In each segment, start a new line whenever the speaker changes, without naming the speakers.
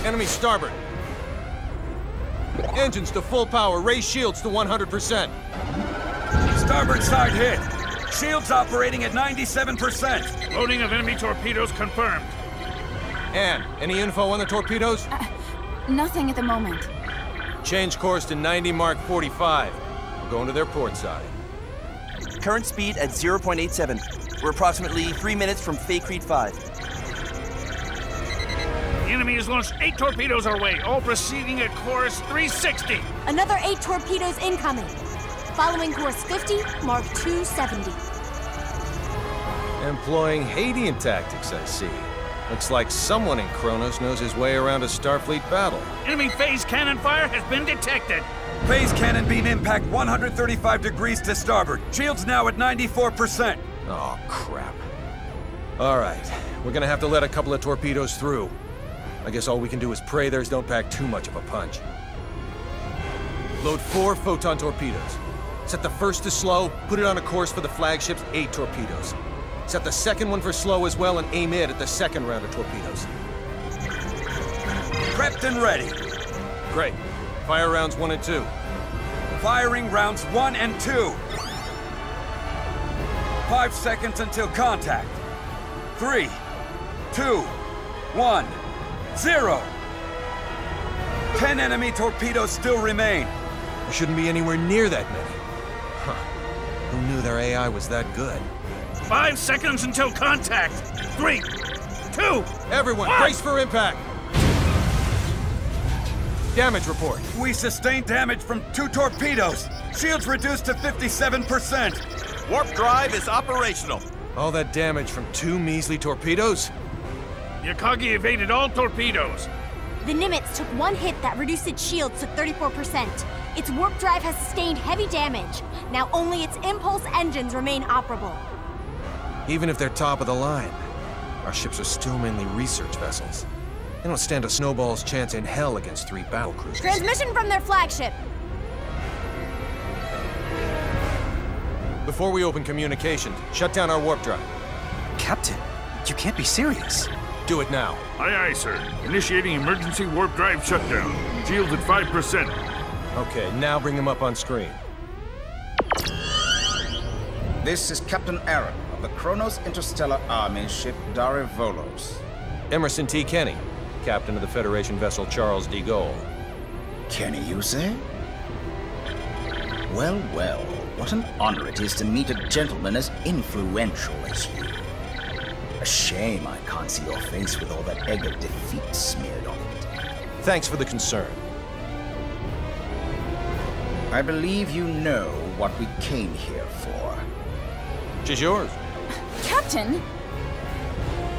Enemy starboard. Engines to full power. Raise shields to 100%.
Starboard side hit. Shields operating at 97%.
Loading of enemy torpedoes confirmed.
Ann, any info on the torpedoes?
Nothing at the moment.
Change course to 90 Mark 45. We're going to their port side.
Current speed at 0.87. We're approximately 3 minutes from Faithlessness 5.
The enemy has launched 8 torpedoes our way, all proceeding at course 360.
Another 8 torpedoes incoming. Following course 50, Mark 270.
Employing Hadean tactics, I see. Looks like someone in Kronos knows his way around a Starfleet battle.
Enemy phase cannon fire has been detected.
Phase cannon beam impact 135 degrees to starboard. Shields now at 94%.
Oh, crap. All right, we're gonna have to let a couple of torpedoes through. I guess all we can do is pray theirs don't pack too much of a punch. Load 4 photon torpedoes. Set the first to slow, put it on a course for the flagship's 8 torpedoes. Set the second one for slow as well and aim it at the second round of torpedoes.
Prepped and ready.
Great. Fire rounds 1 and 2.
Firing rounds 1 and 2. 5 seconds until contact. 3, 2, 1, 0. 10 enemy torpedoes still remain.
There shouldn't be anywhere near that many. Huh. Who knew their AI was that good?
5 seconds until contact. 3, 2,
Everyone,
1.
brace for impact! Damage report.
We sustained damage from 2 torpedoes. Shields reduced to 57%.
Warp drive is operational.
All that damage from 2 measly torpedoes?
The Akagi evaded all torpedoes.
The Nimitz took 1 hit that reduced its shields to 34%. Its warp drive has sustained heavy damage. Now only its impulse engines remain operable.
Even if they're top of the line, our ships are still mainly research vessels. They don't stand a snowball's chance in hell against 3 battlecruisers.
Transmission from their flagship.
Before we open communications, shut down our warp drive.
Captain, you can't be serious.
Do it now.
Aye, aye, sir. Initiating emergency warp drive shutdown. Shields at 5%.
Okay, now bring them up on screen.
This is Captain Aaron of the Kronos Interstellar Army ship Darivolos.
Emerson T. Kenny, captain of the Federation vessel Charles de Gaulle.
Kenny, you say? Well, well, what an honor it is to meet a gentleman as influential as you. A shame I can't see your face with all that egg of defeat smeared on it.
Thanks for the concern.
I believe you know what we came here for.
She's yours.
Captain!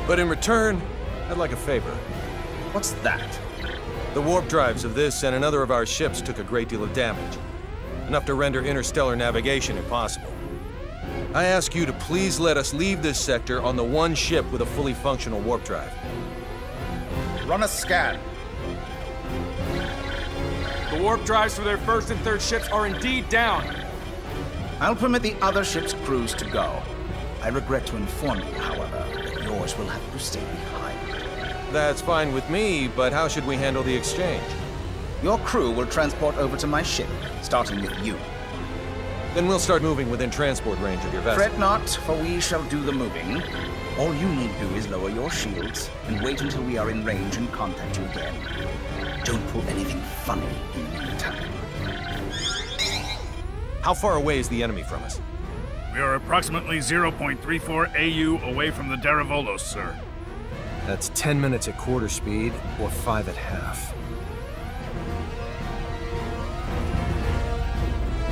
But in return, I'd like a favor.
What's that?
The warp drives of this and another of our ships took a great deal of damage. Enough to render interstellar navigation impossible. I ask you to please let us leave this sector on the one ship with a fully functional warp drive.
Run a scan.
The warp drives for their first and third ships are indeed down.
I'll permit the other ship's crews to go. I regret to inform you, however, that yours will have to stay behind.
That's fine with me, but how should we handle the exchange?
Your crew will transport over to my ship, starting with you.
Then we'll start moving within transport range of your vessel.
Fret not, for we shall do the moving. All you need do is lower your shields and wait until we are in range and contact you again. Don't pull anything funny in the meantime.
How far away is the enemy from us?
We are approximately 0.34 AU away from the Darivolos, sir.
That's 10 minutes at quarter speed, or 5 at half.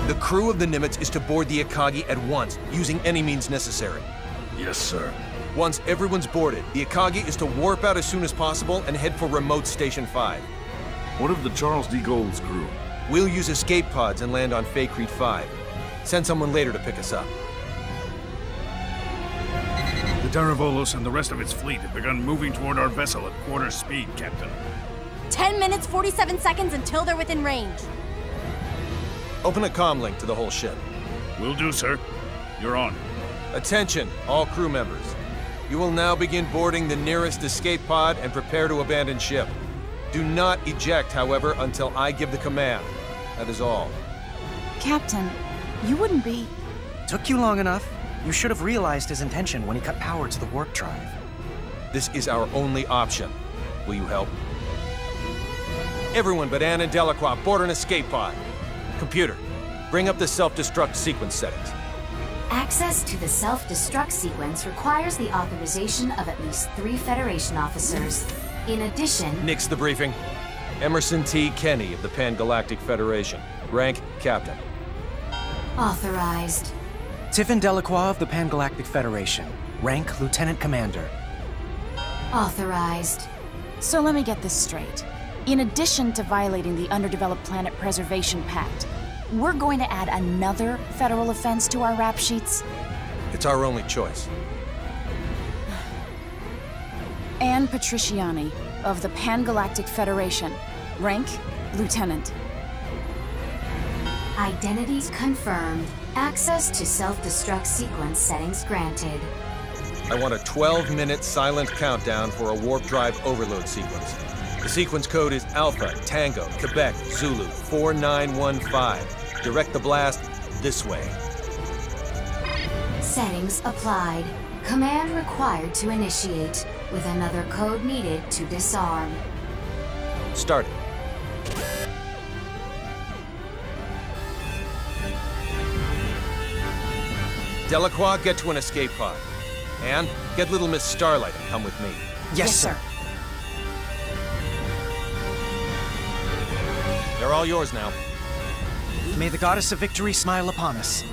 The crew of the Nimitz is to board the Akagi at once, using any means necessary.
Yes, sir.
Once everyone's boarded, the Akagi is to warp out as soon as possible and head for remote Station 5.
What of the Charles de Gaulle's crew?
We'll use escape pods and land on Faithlessness 5. Send someone later to pick us up.
The Darivolos and the rest of its fleet have begun moving toward our vessel at quarter speed, Captain.
10 minutes, 47 seconds until they're within range.
Open a comm link to the whole ship.
Will do, sir. You're on.
Attention, all crew members. You will now begin boarding the nearest escape pod and prepare to abandon ship. Do not eject, however, until I give the command. That is all.
Captain, you wouldn't be...
Took you long enough. You should have realized his intention when he cut power to the warp drive.
This is our only option. Will you help? Everyone but Anne and Delacroix board an escape pod. Computer, bring up the self-destruct sequence settings.
Access to the self-destruct sequence requires the authorization of at least 3 Federation officers. In addition...
Nix the briefing. Emerson T. Kenny of the Pan-Galactic Federation. Rank, Captain.
Authorized.
Tiffin Delacroix of the Pan-Galactic Federation. Rank, Lieutenant Commander.
Authorized.
So let me get this straight. In addition to violating the Underdeveloped Planet Preservation Pact, we're going to add another federal offense to our rap sheets?
It's our only choice.
Anne Patriciani of the Pan-Galactic Federation. Rank, Lieutenant.
Identities confirmed. Access to self-destruct sequence settings granted.
I want a 12-minute silent countdown for a warp drive overload sequence. The sequence code is Alpha, Tango, Quebec, Zulu, 4915. Direct the blast this way.
Settings applied. Command required to initiate, with another code needed to disarm.
Start it. Delacroix, get to an escape pod. Anne, get little Miss Starlight and come with me.
Yes, sir.
They're all yours now.
May the Goddess of Victory smile upon us.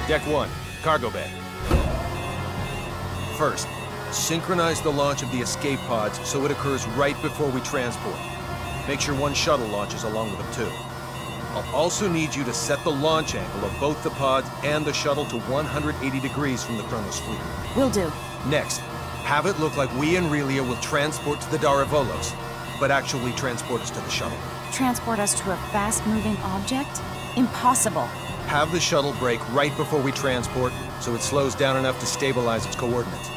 Deck 1, cargo bay. First, synchronize the launch of the escape pods so it occurs right before we transport. Make sure one shuttle launches along with them too. I'll also need you to set the launch angle of both the pods and the shuttle to 180 degrees from the Kronos fleet.
Will do.
Next, have it look like we and Relia will transport to the Daravolos, but actually transport us to the shuttle.
Transport us to a fast-moving object? Impossible.
Have the shuttle brake right before we transport, so it slows down enough to stabilize its coordinates.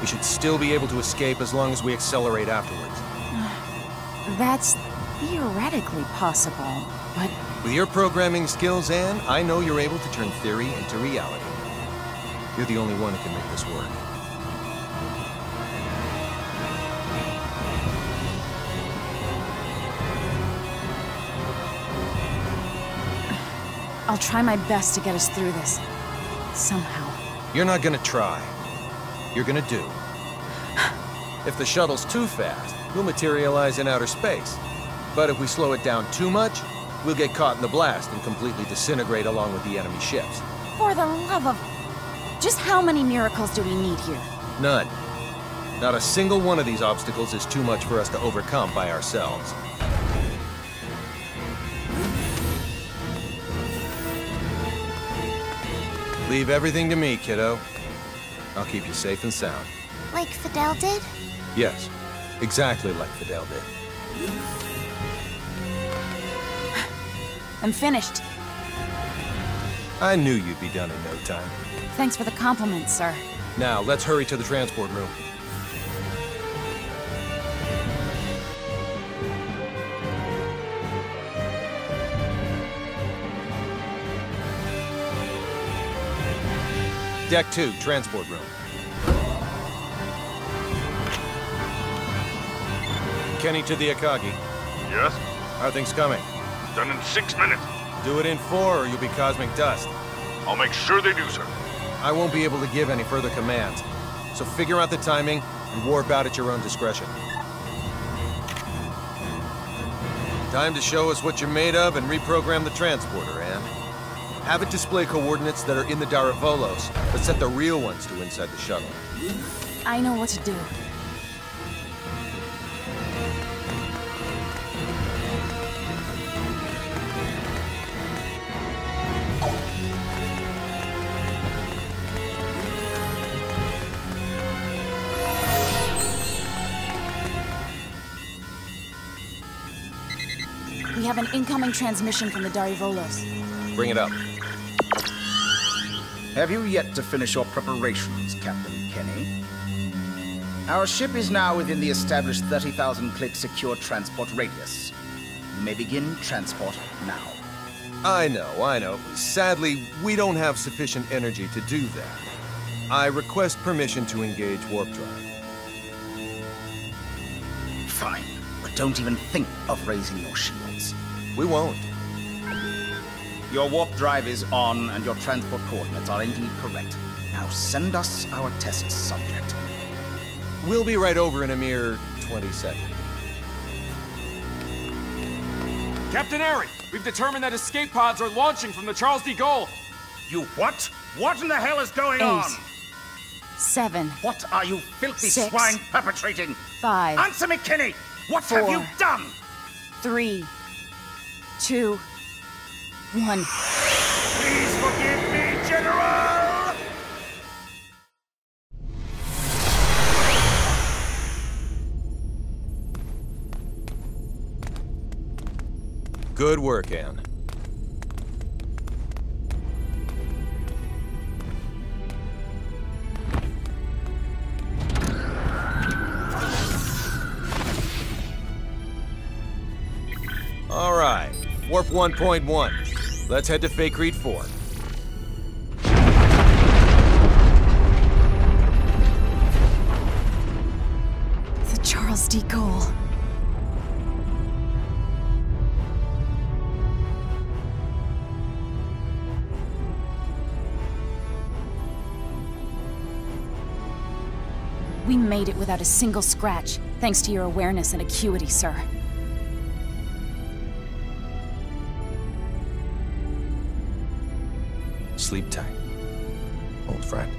We should still be able to escape as long as we accelerate afterwards.
That's theoretically possible, but...
With your programming skills, Anne, I know you're able to turn theory into reality. You're the only one who can make this work.
I'll try my best to get us through this. Somehow.
You're not gonna try. You're gonna do. If the shuttle's too fast, we'll materialize in outer space. But if we slow it down too much, we'll get caught in the blast and completely disintegrate along with the enemy ships.
For the love of... Just how many miracles do we need here?
None. Not a single one of these obstacles is too much for us to overcome by ourselves. Leave everything to me, kiddo. I'll keep you safe and sound.
Like Fidel did?
Yes, exactly like Fidel did.
I'm finished.
I knew you'd be done in no time.
Thanks for the compliment, sir.
Now, let's hurry to the transport room. Deck 2, transport room. Kenny to the Akagi.
Yes?
How are things coming?
Done in 6 minutes.
Do it in 4 or you'll be cosmic dust.
I'll make sure they do, sir.
I won't be able to give any further commands, so figure out the timing and warp out at your own discretion. Time to show us what you're made of and reprogram the transporter, Anne. Have it display coordinates that are in the Daravolos, but set the real ones to inside the shuttle.
I know what to do. have an incoming transmission from the Darivolos.
Bring it up.
Have you yet to finish your preparations, Captain Kenny? Our ship is now within the established 30,000-click secure transport radius. You may begin transport now.
I know. Sadly, we don't have sufficient energy to do that. I request permission to engage warp drive.
Fine, but don't even think of raising your shields.
We won't.
Your warp drive is on, and your transport coordinates are indeed correct. Now send us our test subject.
We'll be right over in a mere 20 seconds.
Captain Aaron, we've determined that escape pods are launching from the Charles de Gaulle.
You what? What in the hell is going
8,
on?
7.
What are you filthy
6,
swine perpetrating?
5.
Answer me, Kenny! What
4,
have you done?
3, 2, 1.
Please forgive me, General!
Good work, Anne. All right, Warp 1.1. Let's head to Faithlessness 4.
The Charles de Gaulle. We made it without a single scratch, thanks to your awareness and acuity, sir.
Sleep tight, old friend.